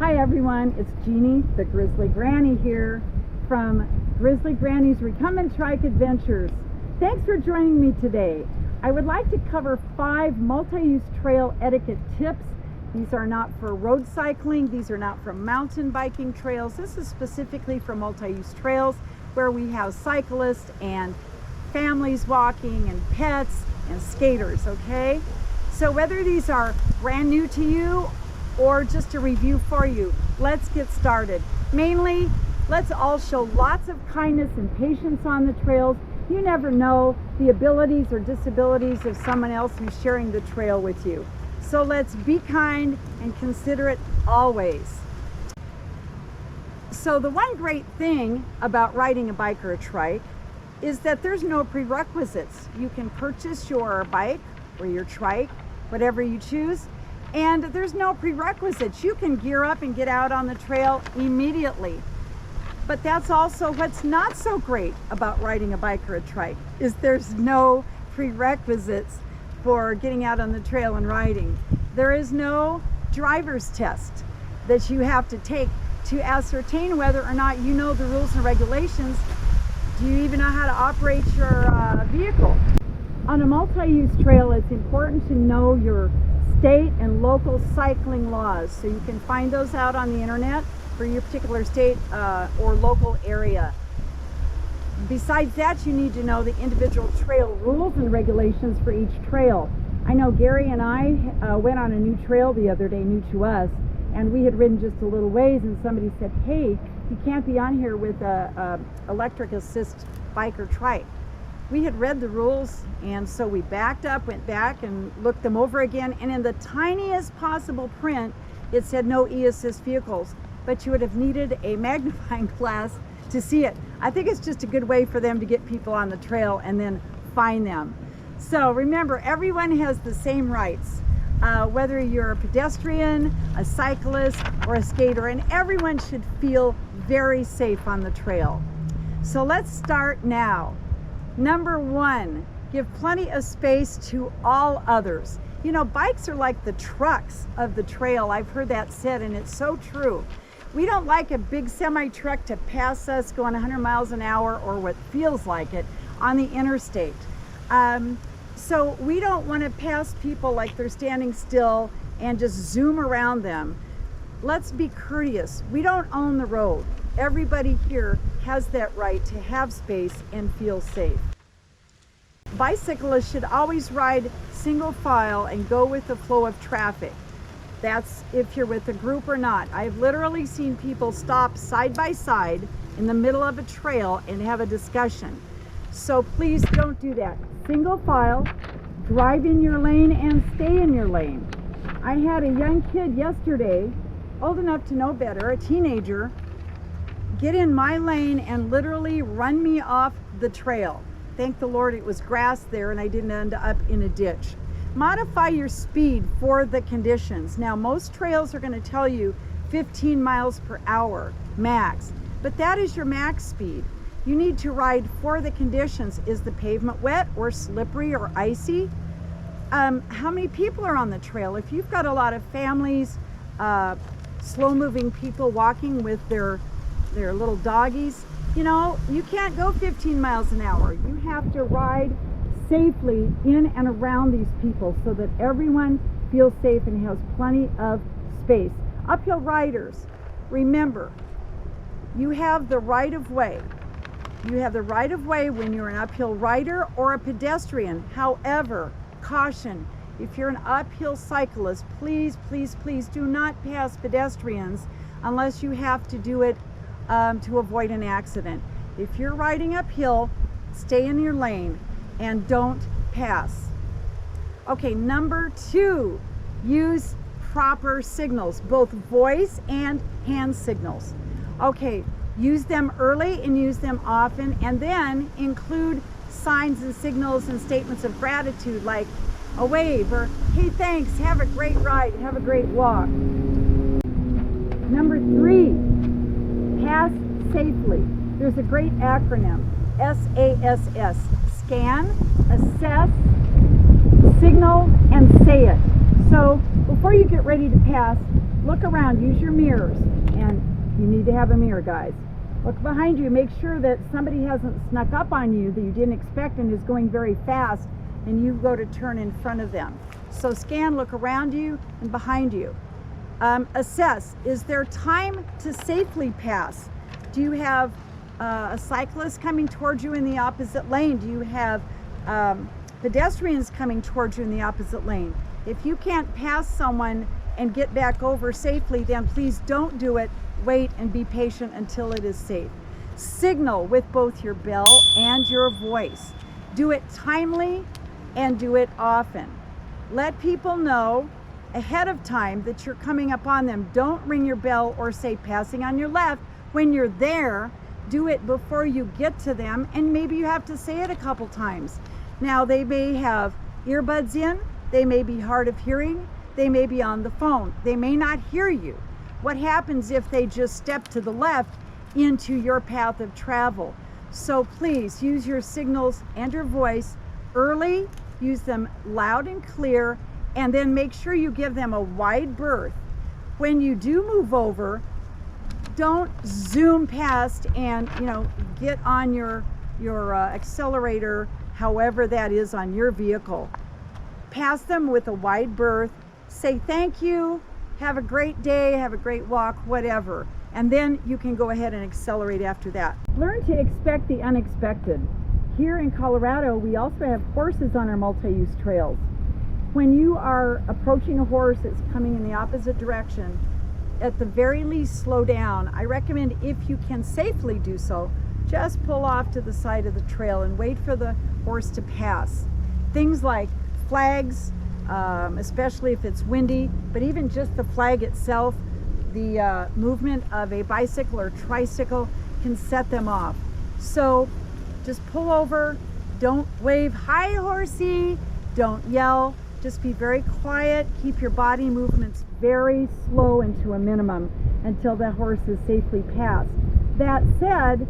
Hi everyone, it's Jeannie, the Grizzly Granny here from Grizzly Granny's Recumbent Trike Adventures. Thanks for joining me today. I would like to cover 5 multi-use trail etiquette tips. These are not for road cycling, these are not for mountain biking trails. This is specifically for multi-use trails where we have cyclists and families walking and pets and skaters, okay? So whether these are brand new to you or just a review for you, let's get started. Mainly, let's all show lots of kindness and patience on the trails. You never know the abilities or disabilities of someone else who's sharing the trail with you. So let's be kind and considerate always. So the one great thing about riding a bike or a trike is that there's no prerequisites. You can purchase your bike or your trike, whatever you choose, and there's no prerequisites. You can gear up and get out on the trail immediately. But that's also what's not so great about riding a bike or a trike, is there's no prerequisites for getting out on the trail and riding. There is no driver's test that you have to take to ascertain whether or not you know the rules and regulations. Do you even know how to operate your vehicle? On a multi-use trail, it's important to know your state and local cycling laws. So you can find those out on the internet for your particular state or local area. Besides that, you need to know the individual trail rules and regulations for each trail. I know Gary and I went on a new trail the other day, new to us, and we had ridden just a little ways and somebody said, hey, you can't be on here with a electric assist bike or trike. We had read the rules, and so we backed up, went back and looked them over again, and in the tiniest possible print it said no e-assist vehicles, but you would have needed a magnifying glass to see it. I think it's just a good way for them to get people on the trail and then find them. So remember, everyone has the same rights, whether you're a pedestrian, a cyclist, or a skater, and everyone should feel very safe on the trail. So let's start now. Number 1, give plenty of space to all others. You know, bikes are like the trucks of the trail. I've heard that said, and it's so true. We don't like a big semi-truck to pass us going 100 miles an hour or what feels like it on the interstate. So we don't want to pass people like they're standing still and just zoom around them. Let's be courteous. We don't own the road. Everybody here has that right to have space and feel safe. Bicyclists should always ride single file and go with the flow of traffic. That's if you're with a group or not. I've literally seen people stop side by side in the middle of a trail and have a discussion. So please don't do that. Single file, drive in your lane and stay in your lane. I had a young kid yesterday, old enough to know better, a teenager, get in my lane and literally run me off the trail. Thank the Lord it was grass there and I didn't end up in a ditch. Modify your speed for the conditions. Now, most trails are going to tell you 15 miles per hour max, but that is your max speed. You need to ride for the conditions. Is the pavement wet or slippery or icy? How many people are on the trail? If you've got a lot of families, slow-moving people walking with their little doggies, you know, you can't go 15 miles an hour. You have to ride safely in and around these people so that everyone feels safe and has plenty of space. Uphill riders, remember, you have the right of way. You have the right of way when you're an uphill rider or a pedestrian. However, caution, if you're an uphill cyclist, please, please, please do not pass pedestrians unless you have to do it to avoid an accident. If you're riding uphill, stay in your lane and don't pass. Okay, number 2, use proper signals, both voice and hand signals. Okay, use them early and use them often, and then include signs and signals and statements of gratitude like a wave or hey, thanks, have a great ride, have a great walk. Number 3, pass safely. There's a great acronym, SASS. Scan, assess, signal, and say it. So before you get ready to pass, look around, use your mirrors, and you need to have a mirror, guys. Look behind you, make sure that somebody hasn't snuck up on you that you didn't expect and is going very fast, and you go to turn in front of them. So scan, look around you and behind you. Assess, is there time to safely pass? Do you have a cyclist coming towards you in the opposite lane? Do you have pedestrians coming towards you in the opposite lane? If you can't pass someone and get back over safely, then please don't do it. Wait and be patient until it is safe. Signal with both your bell and your voice. Do it timely and do it often. Let people know ahead of time that you're coming up on them. Don't ring your bell or say passing on your left when you're there. Do it before you get to them, and maybe you have to say it a couple times. Now, they may have earbuds in, they may be hard of hearing, they may be on the phone, they may not hear you. What happens if they just step to the left into your path of travel? So please use your signals and your voice early, use them loud and clear, and then make sure you give them a wide berth. When you do move over, don't zoom past and get on your accelerator, however that is on your vehicle. Pass them with a wide berth, say thank you, have a great day, have a great walk, whatever, and then you can go ahead and accelerate after that. Learn to expect the unexpected. Here in Colorado, we also have horses on our multi-use trails. When you are approaching a horse that's coming in the opposite direction, at the very least slow down. I recommend, if you can safely do so, just pull off to the side of the trail and wait for the horse to pass. Things like flags, especially if it's windy, but even just the flag itself, the movement of a bicycle or tricycle can set them off. So just pull over, don't wave, hi horsey, don't yell, just be very quiet, keep your body movements very slow and to a minimum until the horse is safely passed. That said,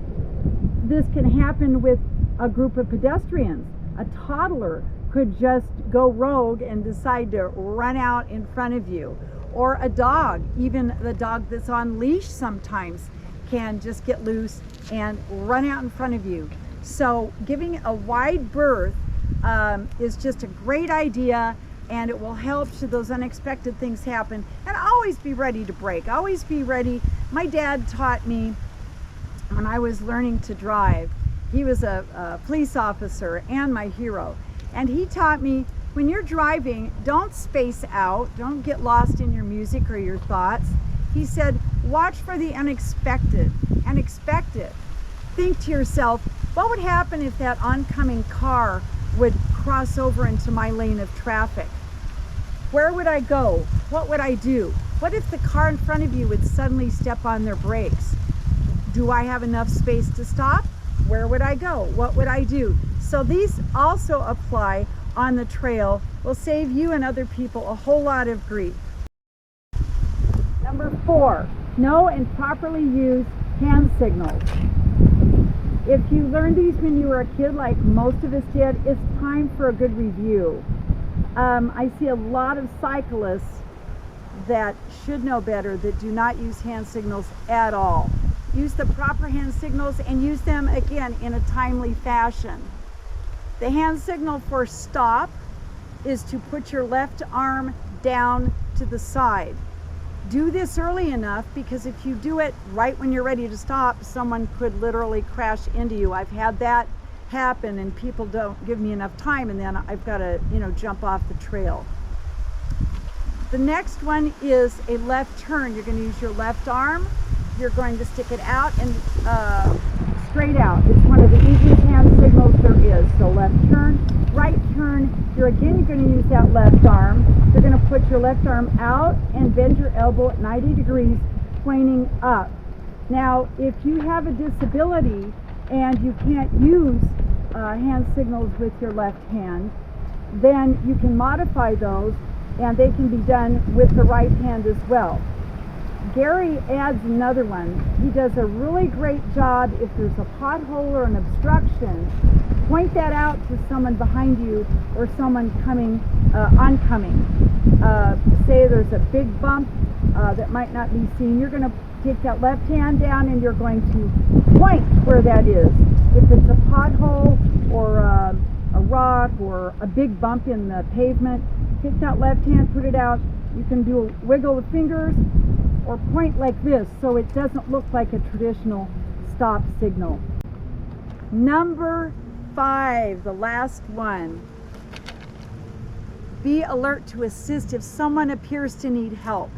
this can happen with a group of pedestrians. A toddler could just go rogue and decide to run out in front of you. Or a dog, even the dog that's on leash sometimes can just get loose and run out in front of you. So giving a wide berth is just a great idea, and it will help should those unexpected things happen. And always be ready to brake, always be ready. My dad taught me when I was learning to drive. He was a police officer and my hero. And he taught me, when you're driving, don't space out, don't get lost in your music or your thoughts. He said, watch for the unexpected and expect it. Think to yourself, what would happen if that oncoming car would cross over into my lane of traffic? Where would I go? What would I do? What if the car in front of you would suddenly step on their brakes? Do I have enough space to stop? Where would I go? What would I do? So these also apply on the trail, will save you and other people a whole lot of grief. Number 4, know and properly use hand signals. If you learned these when you were a kid, like most of us did, it's time for a good review. I see a lot of cyclists that should know better that do not use hand signals at all. Use the proper hand signals and use them again in a timely fashion. The hand signal for stop is to put your left arm down to the side. Do this early enough, because if you do it right when you're ready to stop, someone could literally crash into you. I've had that happen, and people don't give me enough time, and then I've got to, jump off the trail. The next one is a left turn. You're going to use your left arm. You're going to stick it out and straight out. It's one of the easiest hand signals there is. So left turn, right turn. You're going to use that left arm. You're going to put your left arm out and bend your elbow at 90 degrees, pointing up. Now, if you have a disability and you can't use hand signals with your left hand, then you can modify those, and they can be done with the right hand as well. Gary adds another one. He does a really great job. If there's a pothole or an obstruction, point that out to someone behind you or someone oncoming. say there's a big bump that might not be seen, you're going to take that left hand down and you're going to point where that is. If it's a pothole or a rock or a big bump in the pavement, take that left hand, put it out. You can do a wiggle the fingers or point like this so it doesn't look like a traditional stop signal. Number 5, the last one. Be alert to assist if someone appears to need help.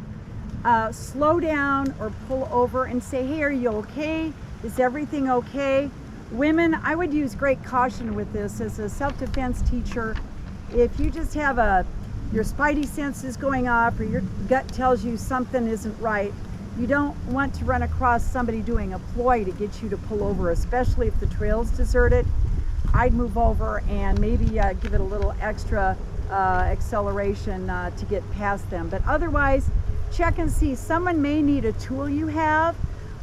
Slow down or pull over and say, hey, are you okay? Is everything okay? Women, I would use great caution with this as a self-defense teacher. If you just have your spidey senses going off or your gut tells you something isn't right, you don't want to run across somebody doing a ploy to get you to pull over, especially if the trail's deserted. I'd move over and maybe give it a little extra acceleration to get past them. But otherwise, check and see. Someone may need a tool you have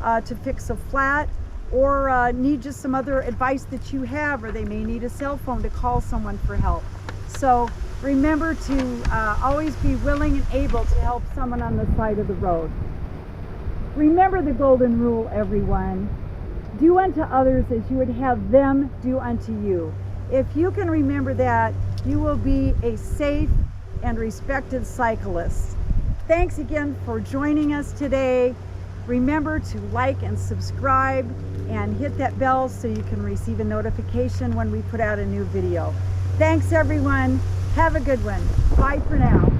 to fix a flat, or need just some other advice that you have, or they may need a cell phone to call someone for help. So remember to always be willing and able to help someone on the side of the road. Remember the golden rule, everyone. Do unto others as you would have them do unto you. If you can remember that, you will be a safe and respected cyclist. Thanks again for joining us today. Remember to like and subscribe and hit that bell so you can receive a notification when we put out a new video. Thanks everyone. Have a good one. Bye for now.